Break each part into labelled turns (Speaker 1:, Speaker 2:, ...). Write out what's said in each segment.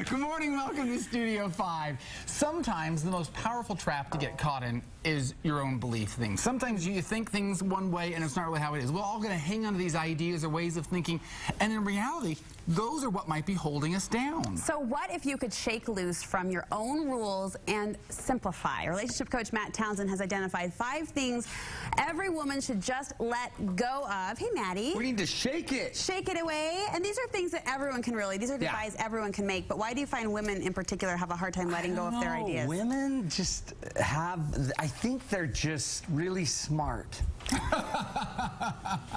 Speaker 1: Good morning, welcome to Studio 5. Sometimes the most powerful trap to get caught in is your own belief things. Sometimes you think things one way and it's not really how it is. We're all going to hang on to these ideas or ways of thinking, and in reality, those are what might be holding us down.
Speaker 2: So what if you could shake loose from your own rules and simplify? Relationship coach Matt Townsend has identified 5 things every woman should just let go of. Hey, Maddie.
Speaker 1: We need to shake it.
Speaker 2: Shake it away. And these are things that everyone can these are goodbyes everyone can make. But why do you find women in particular have a hard time letting go of their ideas?
Speaker 3: Women just have, I think they're just really smart.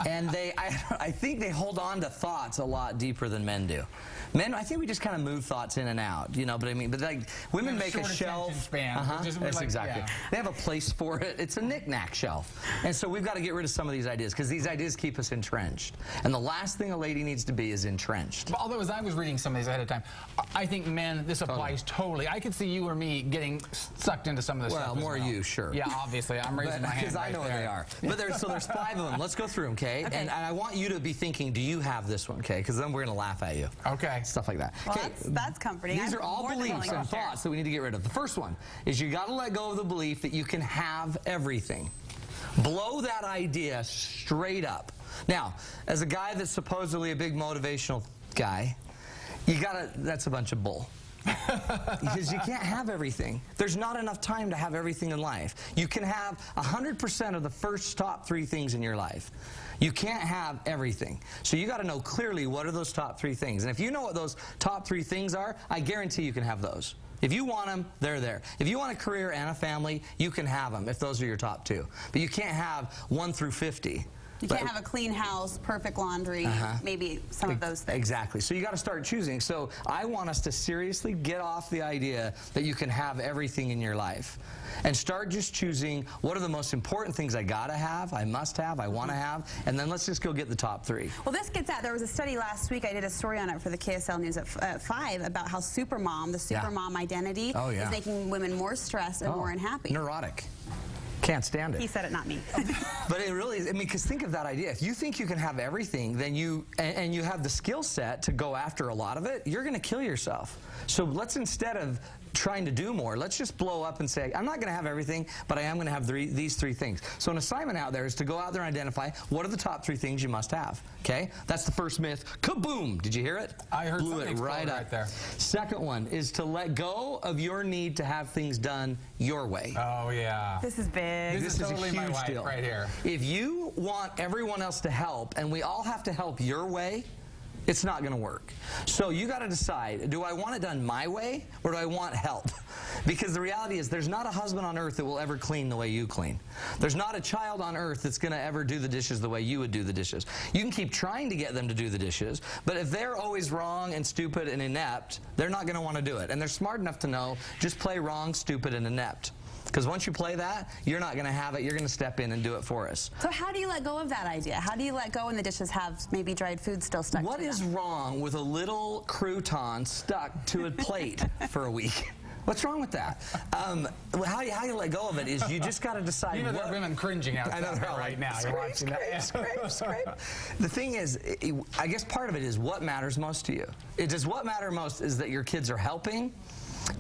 Speaker 3: And I think they hold on to thoughts a lot deeper than men do. Men, I think we just kind of move thoughts in and out, you know, but I mean, but like, women make a shelf.
Speaker 1: Span.
Speaker 3: That's exactly. Yeah. They have a place for it. It's a knick-knack shelf. And so we've got to get rid of some of these ideas, because these ideas keep us entrenched. And the last thing a lady needs to be is entrenched.
Speaker 1: Although, as I was reading some of these ahead of time, I think men, this applies totally. I could see you or me getting sucked into some of this stuff.
Speaker 3: Well, more you, sure.
Speaker 1: Yeah, obviously. I'm raising my hand
Speaker 3: because I know they are. But there's 5 of them. Let's go through them, okay? And I want you to be thinking, do you have this one, okay? Because then we're going to laugh at you.
Speaker 1: Okay.
Speaker 3: Stuff like that.
Speaker 2: Well, that's comforting.
Speaker 3: These are all beliefs and thoughts that we need to get rid of. The first one is you got to let go of the belief that you can have everything. Blow that idea straight up. Now, as a guy that's supposedly a big motivational guy, you got to, that's a bunch of bull. Because you can't have everything. There's not enough time to have everything in life. You can have 100% of the first top 3 things in your life. You can't have everything. So you got to know clearly what are those top 3 things. And if you know what those top 3 things are, I guarantee you can have those. If you want them, they're there. If you want a career and a family, you can have them if those are your top 2. But you can't have 1 through 50.
Speaker 2: You can't have a clean house, perfect laundry, maybe some of those things.
Speaker 3: Exactly. So you got to start choosing. So I want us to seriously get off the idea that you can have everything in your life and start just choosing what are the most important things I got to have, I must have, I want to have, and then let's just go get the top 3.
Speaker 2: Well, this gets at, there was a study last week, I did a story on it for the KSL News at 5 about how Supermom, the Supermom identity, is making women more stressed and more unhappy.
Speaker 3: Neurotic. Can't stand it.
Speaker 2: He said it, not me.
Speaker 3: But it really is, I mean, because think of that idea. If you think you can have everything, then you have the skill set to go after a lot of it, you're going to kill yourself. So let's, instead of trying to do more, let's just blow up and say, I'm not going to have everything, but I am going to have these 3 things. So an assignment out there is to go out there and identify what are the top 3 things you must have. Okay? That's the first myth. Kaboom! Did you hear it?
Speaker 1: I heard
Speaker 3: Blew it right up
Speaker 1: there.
Speaker 3: Second one is to let go of your need to have things done your way.
Speaker 1: Oh, yeah.
Speaker 2: This is big.
Speaker 1: This is totally
Speaker 3: a huge deal
Speaker 1: right here.
Speaker 3: If you want everyone else to help, and we all have to help your way, it's not going to work. So you got to decide, do I want it done my way, or do I want help? Because the reality is there's not a husband on earth that will ever clean the way you clean. There's not a child on earth that's going to ever do the dishes the way you would do the dishes. You can keep trying to get them to do the dishes, but if they're always wrong and stupid and inept, they're not going to want to do it. And they're smart enough to know, just play wrong, stupid, and inept. Because once you play that, you're not going to have it. You're going to step in and do it for us.
Speaker 2: So how do you let go of that idea? How do you let go when the dishes have maybe dried food still stuck to them?
Speaker 3: What is wrong with a little crouton stuck to a plate for a week? What's wrong with that? How you let go of it is you just got to decide.
Speaker 1: You know, there are women cringing out right now. You're watching that.
Speaker 3: Scrape. The thing is, I guess part of it is what matters most to you. Does what matter most is that your kids are helping,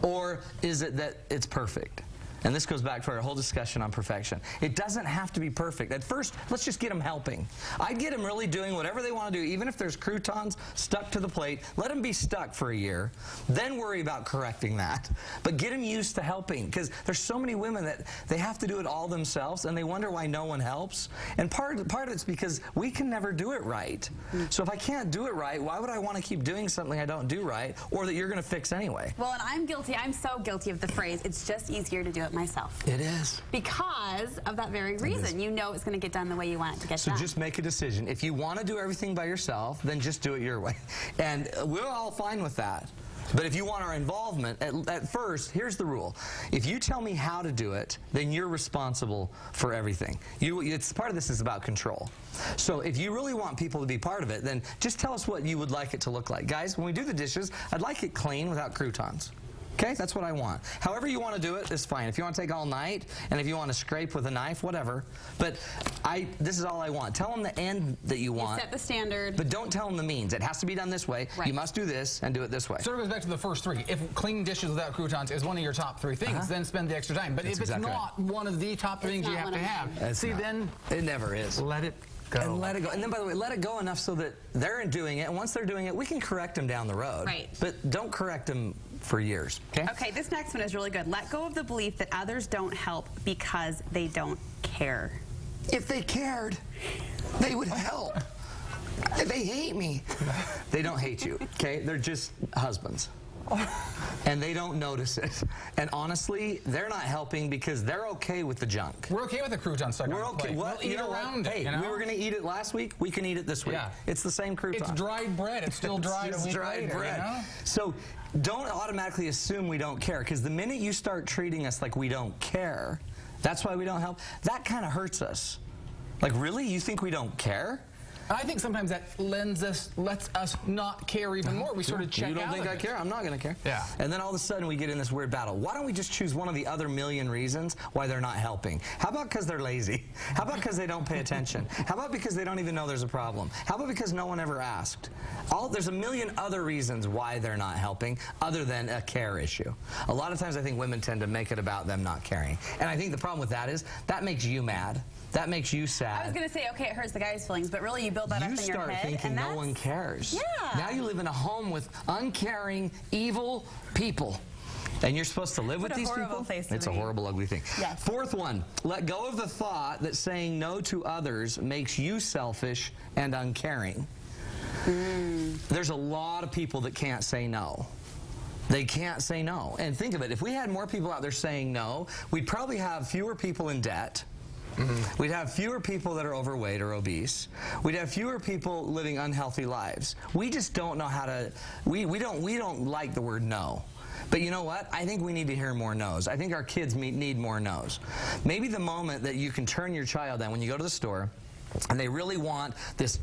Speaker 3: or is it that it's perfect? And this goes back to our whole discussion on perfection. It doesn't have to be perfect. At first, let's just get them helping. I'd get them really doing whatever they want to do, even if there's croutons stuck to the plate. Let them be stuck for a year. Then worry about correcting that. But get them used to helping, because there's so many women that they have to do it all themselves, and they wonder why no one helps. And part of it's because we can never do it right. So if I can't do it right, why would I want to keep doing something I don't do right, or that you're going to fix anyway?
Speaker 2: Well, and I'm guilty. I'm so guilty of the phrase, it's just easier to do it myself.
Speaker 3: It is.
Speaker 2: Because of that very reason. You know it's going to get done the way you want it to get done.
Speaker 3: So just make a decision. If you want to do everything by yourself, then just do it your way. And we're all fine with that. But if you want our involvement, at first, here's the rule. If you tell me how to do it, then you're responsible for everything. Part of this is about control. So if you really want people to be part of it, then just tell us what you would like it to look like. Guys, when we do the dishes, I'd like it clean without croutons. Okay, that's what I want. However you want to do it is fine. If you want to take all night, and if you want to scrape with a knife, whatever. But this is all I want. Tell them the end that you want.
Speaker 2: You set the standard.
Speaker 3: But don't tell them the means. It has to be done this way.
Speaker 2: Right.
Speaker 3: You must do this and do it this way.
Speaker 1: So it goes back to the first three. If cleaning dishes without croutons is one of your top three things, then spend the extra time. But if it's not one of the top things you have to have, see, then
Speaker 3: it never is.
Speaker 1: Let it go.
Speaker 3: And let it go. And then, by the way, let it go enough so that they're doing it. And once they're doing it, we can correct them down the road.
Speaker 2: Right.
Speaker 3: But don't correct them for years. Okay?
Speaker 2: Okay, this next one is really good. Let go of the belief that others don't help because they don't care.
Speaker 3: If they cared, they would help. They hate me. They don't hate you, okay? They're just husbands. And they don't notice it. And honestly, they're not helping because they're okay with the junk.
Speaker 1: We're okay with the crouton stuck on the plate.
Speaker 3: Well,
Speaker 1: we'll eat around it.
Speaker 3: Hey, we were going to eat it last week. We can eat it this week.
Speaker 1: Yeah.
Speaker 3: It's the same crouton.
Speaker 1: It's dried bread. It's still dried
Speaker 3: It's
Speaker 1: a week
Speaker 3: dried
Speaker 1: later,
Speaker 3: bread.
Speaker 1: you know?
Speaker 3: So don't automatically assume we don't care, because the minute you start treating us like we don't care, that's why we don't help, that kind of hurts us. Like, really? You think we don't care?
Speaker 1: I think sometimes that lets us not care even more. We sort of check out.
Speaker 3: You don't think I care? I'm not going to care.
Speaker 1: Yeah.
Speaker 3: And then all of a sudden we get in this weird battle. Why don't we just choose one of the other million reasons why they're not helping? How about because they're lazy? How about because they don't pay attention? How about because they don't even know there's a problem? How about because no one ever asked? There's a million other reasons why they're not helping other than a care issue. A lot of times I think women tend to make it about them not caring. And I think the problem with that is that makes you mad. That makes you sad.
Speaker 2: I was going to say, okay, it hurts the guy's feelings, but really you build that up in your head.
Speaker 3: You start thinking no one cares.
Speaker 2: Yeah.
Speaker 3: Now you live in a home with uncaring, evil people. And you're supposed to live with these people? It's a horrible, ugly thing.
Speaker 2: Yes.
Speaker 3: Fourth one, let go of the thought that saying no to others makes you selfish and uncaring. There's a lot of people that can't say no. They can't say no. And think of it, if we had more people out there saying no, we'd probably have fewer people in debt. We'd have fewer people that are overweight or obese. We'd have fewer people living unhealthy lives. We just don't know how to, we don't like the word no. But you know what? I think we need to hear more no's. I think our kids need more no's. Maybe the moment that you can turn your child down when you go to the store and they really want this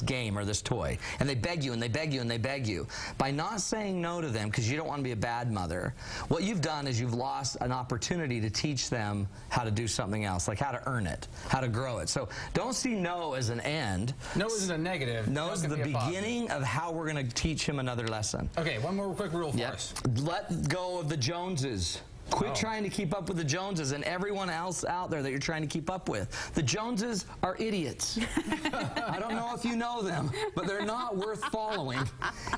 Speaker 3: game or this toy, and they beg you and they beg you and they beg you. By not saying no to them because you don't want to be a bad mother, what you've done is you've lost an opportunity to teach them how to do something else, like how to earn it, how to grow it. So don't see no as an end.
Speaker 1: No isn't a negative.
Speaker 3: No is the beginning of how we're going to teach him another lesson.
Speaker 1: Okay, one more quick rule for us.
Speaker 3: Let go of the Joneses. Quit trying to keep up with the Joneses and everyone else out there that you're trying to keep up with. The Joneses are idiots. I don't know if you know them, but they're not worth following.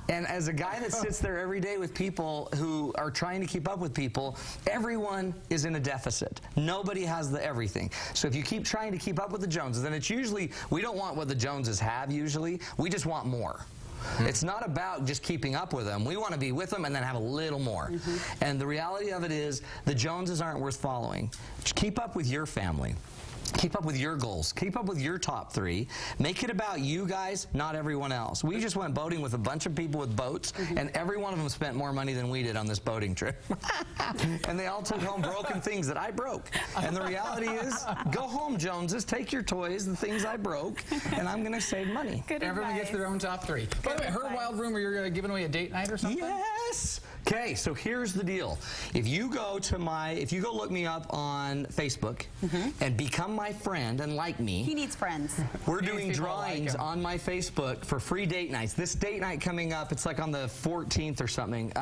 Speaker 3: And as a guy that sits there every day with people who are trying to keep up with people, everyone is in a deficit. Nobody has the everything. So if you keep trying to keep up with the Joneses, then it's usually, we don't want what the Joneses have usually, we just want more. It's not about just keeping up with them. We want to be with them and then have a little more. And the reality of it is the Joneses aren't worth following. Just keep up with your family. Keep up with your goals. Keep up with your top three. Make it about you guys, not everyone else. We just went boating with a bunch of people with boats, and every one of them spent more money than we did on this boating trip. And they all took home broken things that I broke. And the reality is, go home, Joneses. Take your toys, the things I broke, and I'm going to save money.
Speaker 2: Good
Speaker 1: Everyone
Speaker 2: advice.
Speaker 1: gets their own top three. By the way, heard a wild rumor you're giving away a date night or something?
Speaker 3: Yes. Okay, so here's the deal. If you go look me up on Facebook and become my friend and like me.
Speaker 2: He needs friends.
Speaker 3: We're doing drawings on my Facebook for free date nights. This date night coming up, it's like on the 14th or something.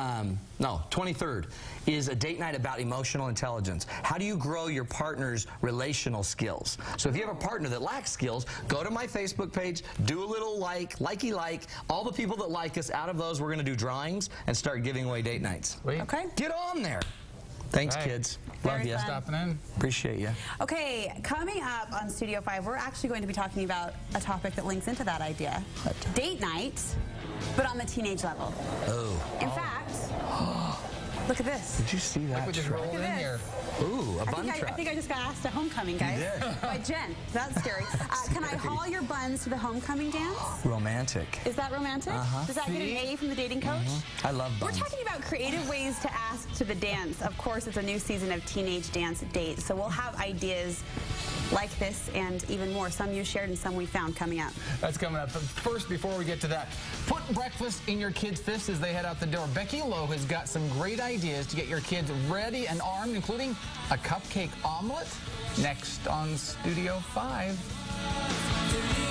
Speaker 3: No, 23rd, is a date night about emotional intelligence. How do you grow your partner's relational skills? So if you have a partner that lacks skills, go to my Facebook page, do a little likey. All the people that like us, out of those, we're going to do drawings and start giving away date nights.
Speaker 2: Okay.
Speaker 3: Get on there. Thanks, kids. Love
Speaker 2: Very
Speaker 3: you.
Speaker 2: fun.
Speaker 1: Stopping in.
Speaker 3: Appreciate you.
Speaker 2: Okay, coming up on Studio 5, we're actually going to be talking about a topic that links into that idea. Date night, but on the teenage level.
Speaker 3: Oh.
Speaker 2: In fact, look at this.
Speaker 3: Did you see that?
Speaker 1: We just rolled in here.
Speaker 3: Ooh, a bun
Speaker 2: I
Speaker 3: truck.
Speaker 2: think I just got asked to homecoming, guys. By Jen. That's scary. Can I haul your buns to the homecoming dance?
Speaker 3: Romantic.
Speaker 2: Is that romantic? Does that get an A from the dating coach?
Speaker 3: I love buns.
Speaker 2: We're talking about creative ways to ask to the dance. Of course, it's a new season of Teenage Dance Date, so we'll have ideas like this and even more. Some you shared and some we found coming up.
Speaker 1: That's coming up. But first, before we get to that, put breakfast in your kids' fists as they head out the door. Becky Lowe has got some great ideas to get your kids ready and armed, including a cupcake omelet, next on Studio 5.